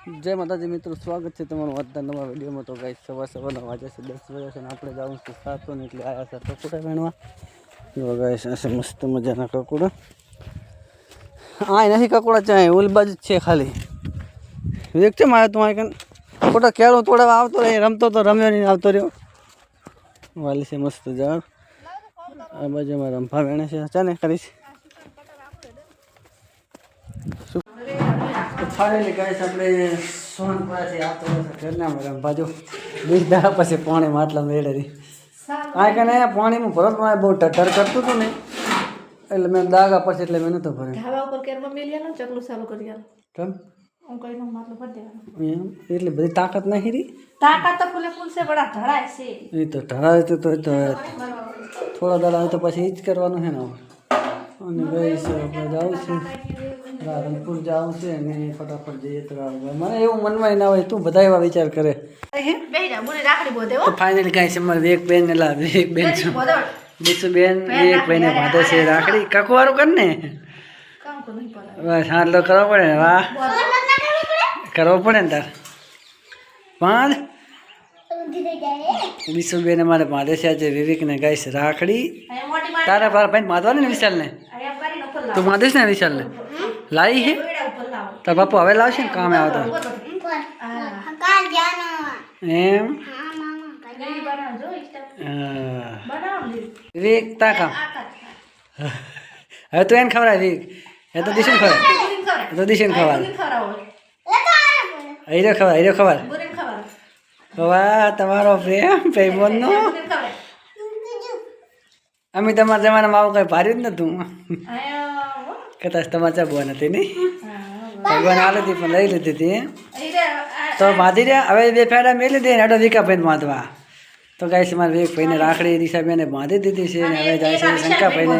જય માતાજી મિત્રો, સ્વાગત છે તમારું આજના નવા વિડીયોમાં। તો ગાઈસ સવારના વાગે છે 10 વાગ્યા છે ને આપણે જવાનું છે 7 ને એટલે આવ્યા છે કકુડા વેણવા। જો ગાઈસ આ મસ્ત મજાના કકુડા, આ નથી કકુડા ચાય ઓલી બાજુ છે ખાલી વેક છે મારે તો આ કન ફોટો કેળો તોડવા આવતો રહે, રમતો તો રમ્યો નહીં, આવતો રહ્યો વાલી છે મસ્ત ઝાડ। આ બાજુમાં રંભા વેણે છે ચાને કરીશ ફાઇનલી ગાઈસ આપણે સોનપુરાથી આવતો ઘરના મેડમ બાજુ 20 દાડા પછી પાણી માટલા મેળવી આ કને પાણીમાં ભરત બહુ ટટર કરતું હતું ને એટલે મેં દાગા પછી એટલે મેં નતો ભરે ધાબા ઉપર કેરમાં મેલિયાનો ચકલું ચાલુ કરી આલો કેમ હું કઈ નો માટલો ભરી દેવાનો એમ એટલે બધી તાકાત નહીં રી તાકાત તો ફૂલે ફૂલ છે બડા ઢળાય છે એ તો ઢળાય તો થોડા દાડા તો પછી જ કરવાનું છે ને અને ગઈ છે આપણે જાઉં છું રાધનપુર જાઉં છે ને ફટાફટ જઈએ તો મને એવું મનમાં ના હોય તું બધા એવા વિચાર કરે તો ફાઇનલી કાંઈ છે મારે વેક બેન ને લાવ વેક બેન છું બીસુ બેન વેક બેને બાંધે છે રાખડી કકવારું કર ને બસ હાલો કરવો પડે ને વાહ કરવો પડે ને તાર બાંધ બીસુ બેન મારે બાંધે છે આજે વિવેકને ગાઈશ રાખડી તારા ભાઈ બાંધવાની ને વિશાલને તું બાંધીશ ને વિશાલને લાવી હે તાર બાપુ હવે લાવશે ને કામે આવતા એમ વિવેક તા કામ હવે તું એને ખવડાય વિવેક એ તો દિશન ખવડાય એ તો દિશન ખવડાય હીરો ખવડાય હીરો ખવડાય વાહ તમારો પ્રેમ ભાઈબંધનો અમે તમારા જમાનામાં આવું કઈ ભાર્યું જ નતું કદાચ તમારે ચાબુવા નથી નહીં ભગવાન આ લીધી પણ લઈ લીધી હતી તો બાંધી રહ્યા હવે બે ફેરા મેલી દે હેડો વિકાભાઈને બાંધવા તો ગાય છે મારા વિવેકભાઈને રાખડી દિશાબેને બાંધી દીધી છે ને હવે જાય છે શંકાભાઈને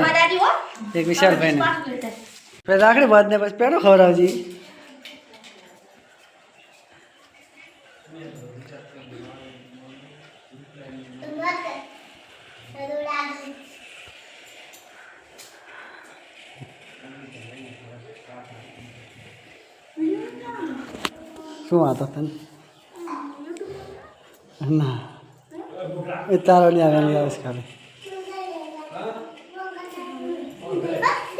એક વિશાલભાઈને પછી રાખડી બાંધને પછી પેલો ખવડાવજી શું વાતો તને ના એ તારો નહીં આવે આવે છે ખાલી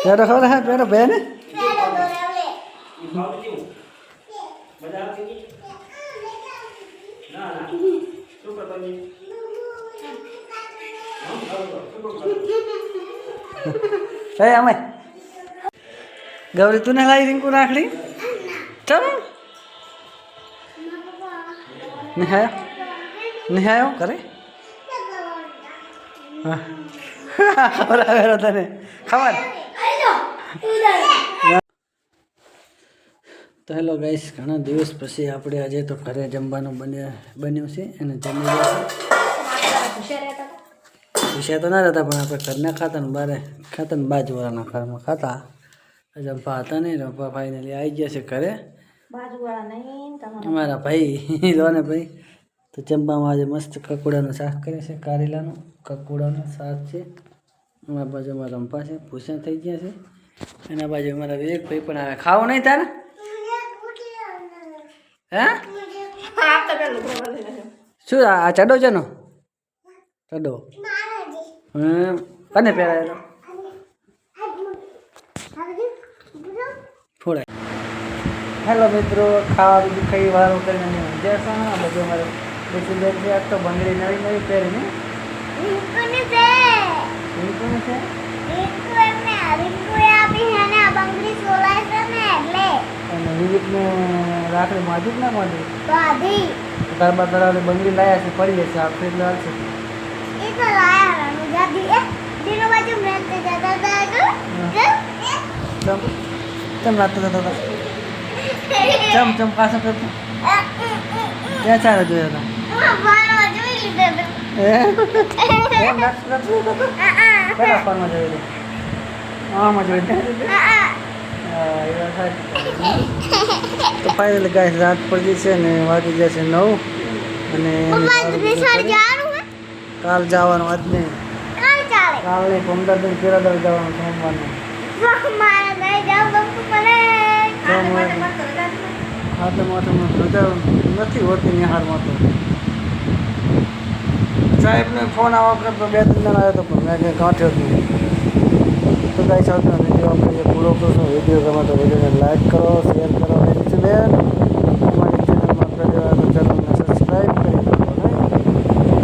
પેડો ખબર હે પેડો બે ને અમે ગૌરી તું ને લાવી રીંકુ રાખડી ચમ નિહાયો કરે ખબર આવે તને ખબર તો હેલો ગાઈસ ઘણા દિવસ પછી આપણે આજે તો ઘરે જમવાનું બન્યું છે અને જમી વિષય તો ના રહેતા પણ આપણે ઘરના ખાતા ને બારે ખાતા ને બાજુવાળાના ઘરમાં ખાતા રંપા હતા નહીં રંપા ફાઇનલી આવી ગયા છે ઘરે અમારા ભાઈ લોને ભાઈ તો જમવામાં આજે મસ્ત કકુડાનું શાક કરે છે કારેલાનું કકુડાનું શાક છે અમારા બાજુમાં રંપા છે ભૂસા થઈ ગયા છે એના બાજુ અમારા વિવેક ભાઈ પણ આવે ખાવું નહીં તારે હે શું આ ચડો છે નો ચડો કને પહેરાયેલો થોડા હેલો મિત્રો ખાવા બીજું કઈ વારો કરીને જશો ને બધું અમારે બેસી બેન છે આજ તો બંગડી નવી નવી પહેરીને અને વિવેકને રાખડી માજી જ ના માજી તારબા તળાવની બંગડી લાયા છે પડી છે આપણે એટલે હાલશે ચમ રાત જતા હતા ચમ પાછો કરતો ત્યાં ચાલે જોયો હતા પેલા ફોનમાં જોયું આમાં જોયું તો ફાઇનલ ગાય રાત પડી છે ને વાગી જશે 9 અને કાલ જવાનું આજ નહીં કાલ નહીં 15 દિન કેરાદર જવાનું સોમવારનું આટલામાં રજા નથી હોતી નિહાળમાં તો સાહેબને ફોન આવવા કરતો 2-3 જણા આવ્યો હતો પણ મેં કંઈ ગાંઠ્યો જ નહીં. તો ગાઈસ આજનો વિડીયો આપણે પૂરો કરશું. વિડીયો ગમે તો વિડીયોને લાઈક કરો, શેર કરો. બેન